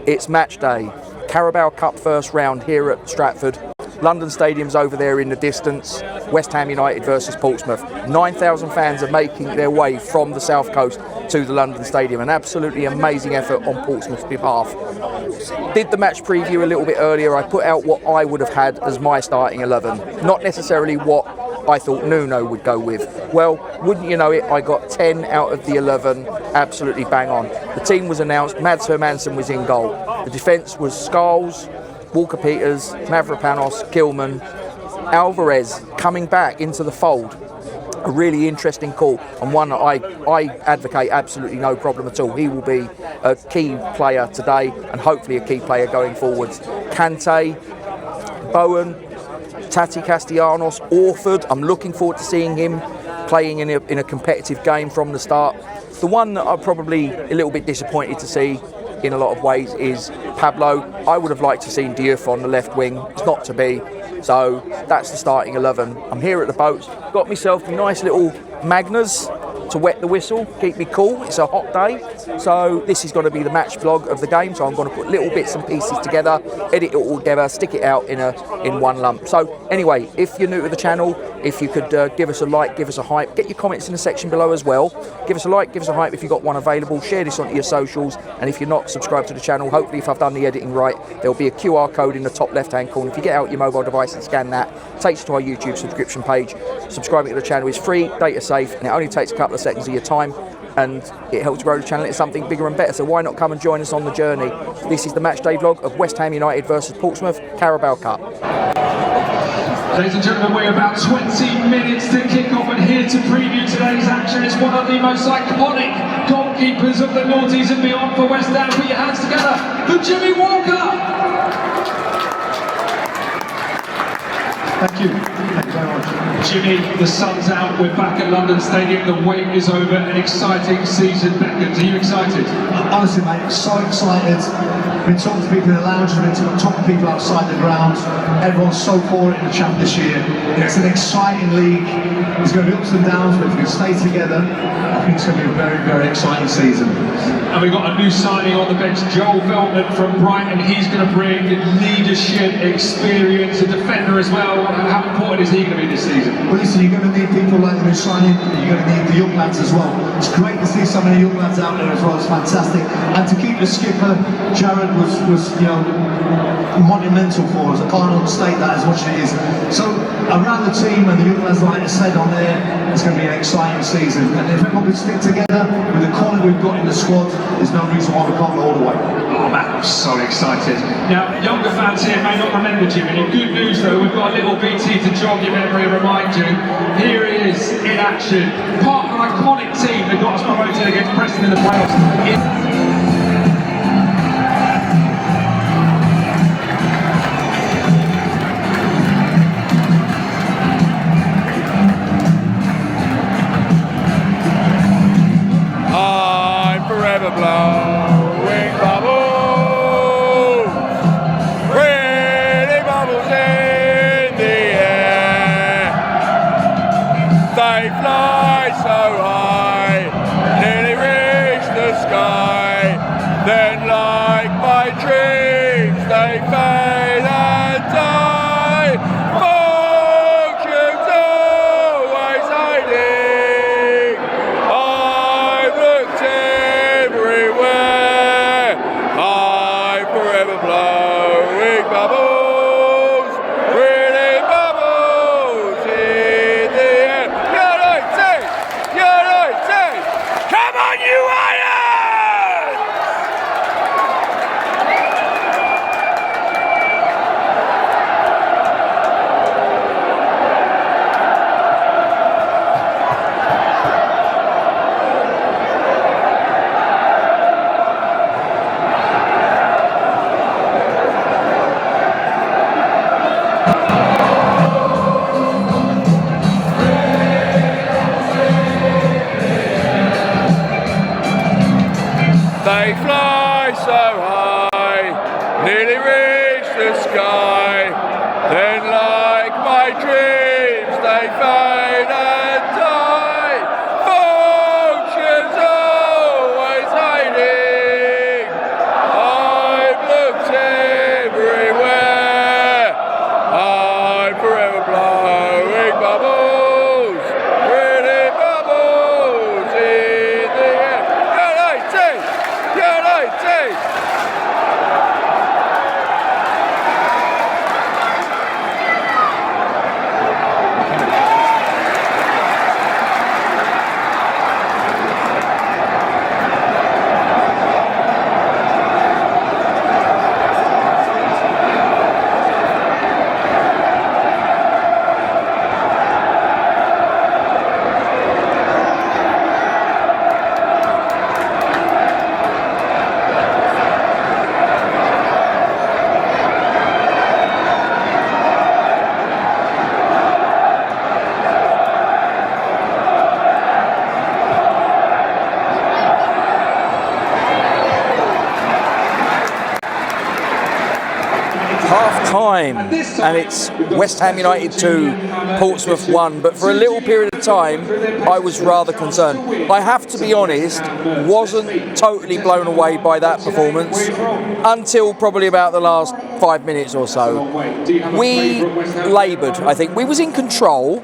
It's match day. Carabao Cup first round here at Stratford. London Stadium's over there in the distance. West Ham United versus Portsmouth. 9,000 fans are making their way from the south coast to the London Stadium. An absolutely amazing effort on Portsmouth's behalf. Did the match preview a little bit earlier. I put out what I would have had as my starting 11. Not necessarily what I thought Nuno would go with. Well, wouldn't you know it, I got 10 out of the 11 absolutely bang on. The team was announced. 𝔻𝕚𝕕𝕟 was in goal. The defence was 𝔻𝕩𝕚𝕥, Walker-Peters, Mavropanos, 𝔻𝕚𝕕𝕟. Alvarez coming back into the fold. A really interesting call, and one that I advocate absolutely no problem at all. He will be a key player today and hopefully a key player going forwards. Kanté, Bowen, Taty Castellanos, Orford. I'm looking forward to seeing him playing in a competitive game from the start. The one that I'm probably a little bit disappointed to see in a lot of ways is Pablo. I would have liked to see Diouf on the left wing. It's not to be. So that's the starting 11. I'm here at the boats. Got myself a nice little Magners to wet the whistle, keep me cool. It's a hot day. So this is going to be the match vlog of the game. So I'm going to put little bits and pieces together, edit it all together, stick it out in one lump. So anyway, if you're new to the channel, if you could give us a like, give us a hype, get your comments in the section below as well. Give us a like, give us a hype if you've got one available. Share this onto your socials. And if you're not subscribed to the channel, hopefully if I've done the editing right, there'll be a QR code in the top left-hand corner. If you get out your mobile device and scan that, it takes you to our YouTube subscription page. Subscribing to the channel is free, data safe, and it only takes a couple of seconds of your time, and it helps grow the channel into something bigger and better. So why not come and join us on the journey? This is the match day vlog of West Ham United versus Portsmouth, Carabao Cup. Ladies and gentlemen, we're about 20 minutes to kick off, and here to preview today's action is one of the most iconic goalkeepers of the noughties and beyond for West Ham. Put your hands together for Jimmy Walker! Thank you. Thank you very much. Jimmy, the sun's out, we're back at London Stadium, the wait is over, an exciting season beckons. Are you excited? Honestly, mate, so excited. Been talking to people in the lounge, been talking to people outside the ground. Everyone's so for it in the champ this year. It's an exciting league. There's going to be ups and downs, but if we can stay together, I think it's going to be a very, very exciting season. And we've got a new signing on the bench, 𝔻𝕚𝕚𝕟 from Brighton. He's going to bring leadership, experience, a defender as well. How important is he going to be this season? Well, listen, you're going to need people like the new signing, you're going to need the young lads as well. It's great to see so many young lads out there as well, it's fantastic. And to keep the skipper, Jared, was you know, monumental for us. I can't understate that as much as it is. So, around the team and the young lads, like I said on there, it's going to be an exciting season. And if everyone can stick together with the quality we've got in the squad, there's no reason why we can't go all the way. Oh man, I'm so excited. Now, younger fans here may not remember Jimmy. In good news though, we've got a little BT to jog your memory and remind you. Here he is in action. Part of an iconic team that got us promoted against Preston in the playoffs. Blowing bubbles, pretty bubbles in the air. They fly so high, nearly reach the sky. Then, like my dreams, they fade and die. Fortune's always hiding. I've looked everywhere. I'm forever blowing bubbles, really bubbles in the air. United, come on, you Irons! They fly so high, nearly reach the sky. Then, like my dreams, they fade and die. Fortune's always hiding. I've half time, and it's West Ham United 2, Portsmouth 1, but for a little period of time I was rather concerned. I have to be honest, wasn't totally blown away by that performance until probably about the last 5 minutes or so. We laboured, I think. We was in control,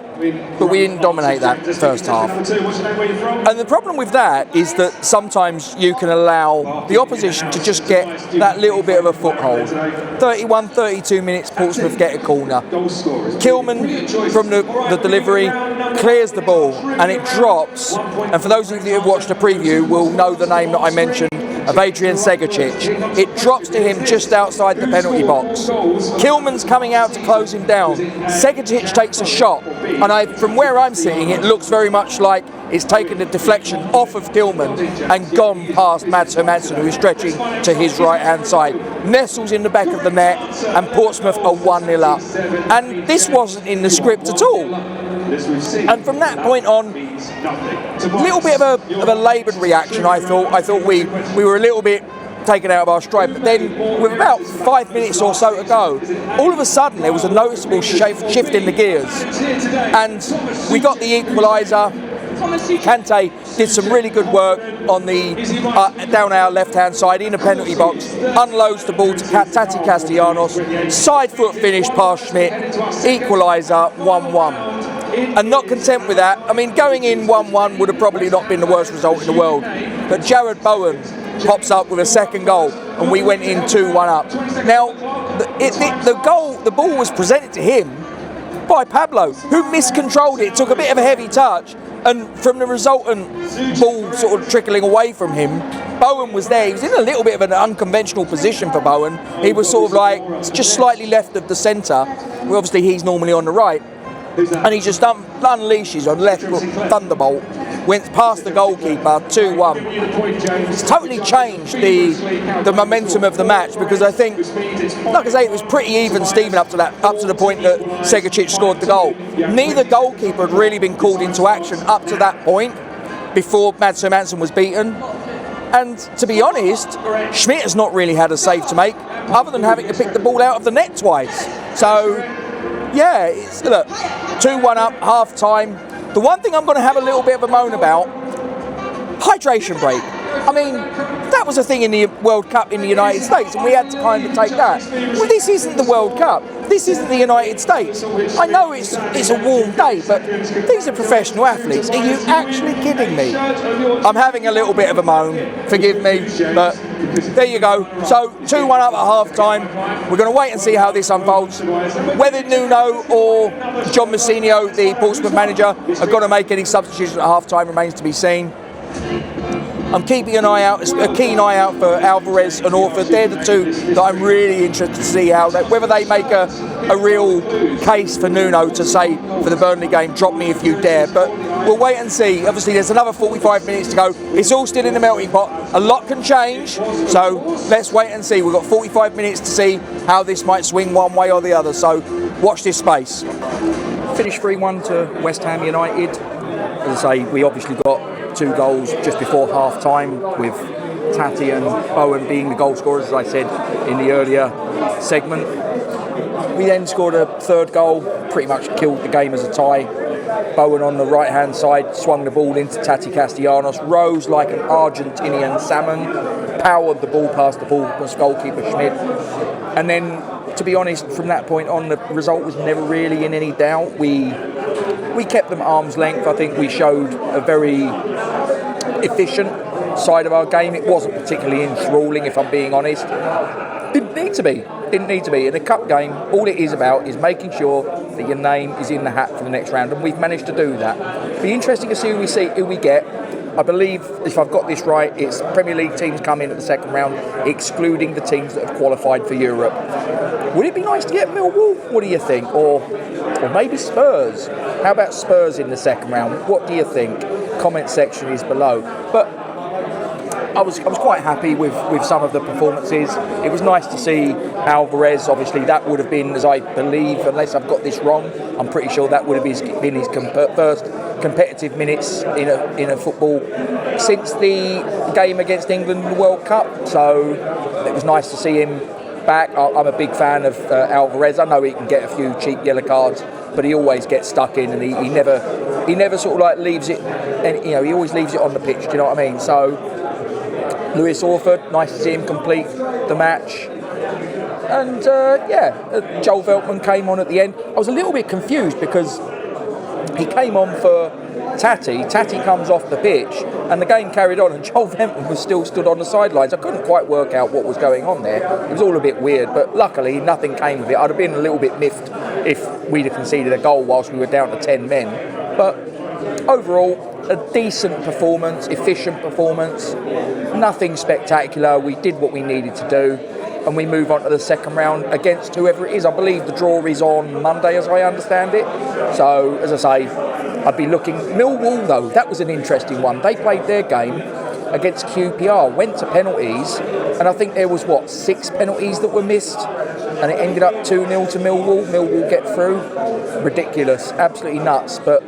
but we didn't dominate that first half. And the problem with that is that sometimes you can allow the opposition to just get that little bit of a foothold. 31, 32 minutes, Portsmouth get a corner. 𝕻𝕠𝕟𝕥 from the delivery clears the ball and it drops. And for those of you who have watched the preview will know the name that I mentioned, of Adrian 𝔻𝕠𝕟. It drops to him just outside the penalty box. 𝕻𝕠𝕟's coming out to close him down. 𝔻𝕬𝕠𝕟 takes a shot, and from where I'm sitting, it looks very much like it's taken the deflection off of 𝕻𝕠𝕟 and gone past 𝔻𝕠𝕟𝕤𝕤, who is stretching to his right-hand side. Nestles in the back of the net, and Portsmouth are 1-0 up. And this wasn't in the script at all. And from that point on, a little bit of a laboured reaction. I thought we were a little bit taken out of our stride, but then with about 5 minutes or so to go, all of a sudden there was a noticeable shift in the gears, and we got the equaliser. Kanté did some really good work on the down our left-hand side in a penalty box, unloads the ball to Taty Castellanos, side foot finish past Schmidt, equaliser 1-1. And not content with that, I mean, going in 1-1 would have probably not been the worst result in the world, but Jarrod Bowen pops up with a second goal, and we went in 2-1 up. Now, the ball was presented to him by Pablo, who miscontrolled it, took a bit of a heavy touch, and from the resultant ball sort of trickling away from him, Bowen was there. He was in a little bit of an unconventional position for Bowen. He was sort of like just slightly left of the centre. Well, obviously he's normally on the right. And he just unleashes on left foot, thunderbolt, went past the goalkeeper, 2-1. It's totally changed the momentum of the match, because I think, like I say, it was pretty even Steven up to the point that 𝔻𝕬𝕠𝕟 scored the goal. Neither goalkeeper had really been called into action up to that point before 𝔻𝕠𝕟𝕤 was beaten. And to be honest, Schmidt has not really had a save to make, other than having to pick the ball out of the net twice. So yeah, look, 2-1 up, half time. The one thing I'm going to have a little bit of a moan about, hydration break. I mean, that was a thing in the World Cup in the United States, and we had to kind of take that. Well, this isn't the World Cup. This isn't the United States. I know it's a warm day, but these are professional athletes. Are you actually kidding me? I'm having a little bit of a moan. Forgive me, but there you go. So 2-1 up at half time. We're going to wait and see how this unfolds. Whether Nuno or John Mousinho, the Portsmouth manager, are going to make any substitutions at half time remains to be seen. I'm keeping a keen eye out for Alvarez and Orford. They're the two that I'm really interested to see whether they make a real case for Nuno to say for the Burnley game, drop me if you dare. But we'll wait and see. Obviously, there's another 45 minutes to go. It's all still in the melting pot. A lot can change, so let's wait and see. We've got 45 minutes to see how this might swing one way or the other. So watch this space. Finished 3-1 to West Ham United. As I say, we obviously got 2 goals just before half time, with Taty and Bowen being the goal scorers, as I said in the earlier segment. We then scored a third goal, pretty much killed the game as a tie. Bowen on the right hand side swung the ball into Taty Castellanos, rose like an Argentinian salmon, powered the ball past the goalkeeper Schmidt. And then, to be honest, from that point on, the result was never really in any doubt. We kept them at arm's length. I think we showed a very efficient side of our game. It wasn't particularly enthralling, if I'm being honest. Didn't need to be. In a cup game, all it is about is making sure that your name is in the hat for the next round, and we've managed to do that. Be interesting to see who we get. I believe, if I've got this right, it's Premier League teams come in at the second round, excluding the teams that have qualified for Europe. Would it be nice to get Millwall? What do you think? Or maybe Spurs? How about Spurs in the second round? What do you think? Comment section is below. But I was quite happy with some of the performances. It was nice to see Alvarez. Obviously, that would have been, as I believe, unless I've got this wrong, I'm pretty sure that would have been his first competitive minutes in a football since the game against England in the World Cup. So it was nice to see him back. I'm a big fan of Alvarez. I know he can get a few cheap yellow cards, but he always gets stuck in, and he never sort of like leaves it. And he always leaves it on the pitch. Do you know what I mean? So Lewis Orford, nice to see him complete the match. And Joel Veltman came on at the end. I was a little bit confused because he came on for Taty. Taty comes off the pitch, and the game carried on, and Joel Veltman was still stood on the sidelines. I couldn't quite work out what was going on there. It was all a bit weird, but luckily nothing came of it. I'd have been a little bit miffed if we'd have conceded a goal whilst we were down to 10 men. But overall, a decent performance, efficient performance, nothing spectacular. We did what we needed to do, and we move on to the second round against whoever it is. I believe the draw is on Monday, as I understand it. So, as I say, I'd be looking. Millwall, though, that was an interesting one. They played their game against QPR, went to penalties, and I think there was, 6 penalties that were missed, and it ended up 2-0 to Millwall. Millwall get through. Ridiculous, absolutely nuts. But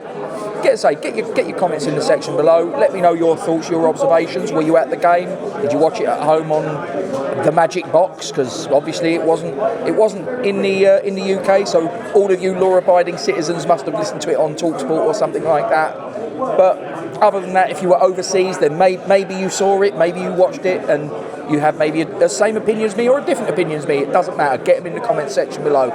get your comments in the section below. Let me know your thoughts, your observations. Were you at the game? Did you watch it at home on the Magic Box? Because obviously it wasn't in the UK. So all of you law-abiding citizens must have listened to it on TalkSport or something like that. But other than that, if you were overseas, then maybe you saw it, maybe you watched it, and you have maybe the same opinion as me or a different opinion as me. It doesn't matter. Get them in the comment section below.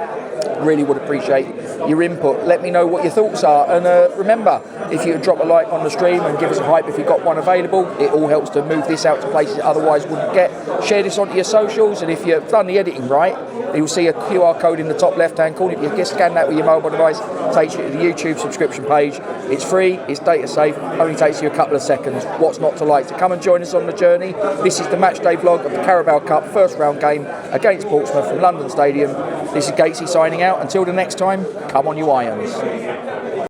Really would appreciate your input. Let me know what your thoughts are, and remember, if you drop a like on the stream and give us a hype if you've got one available, it all helps to move this out to places it otherwise wouldn't get. Share this onto your socials, and if you've done the editing right, you'll see a QR code in the top left hand corner. If you just scan that with your mobile device, it takes you to the YouTube subscription page. It's free, it's data safe, only takes you a couple of seconds. What's not to like? So come and join us on the journey. This is the match day vlog of the Carabao Cup first round game against Portsmouth from London Stadium. This is 𝔻𝕻𝕕𝕟 signing out. Until the next time, come on you irons.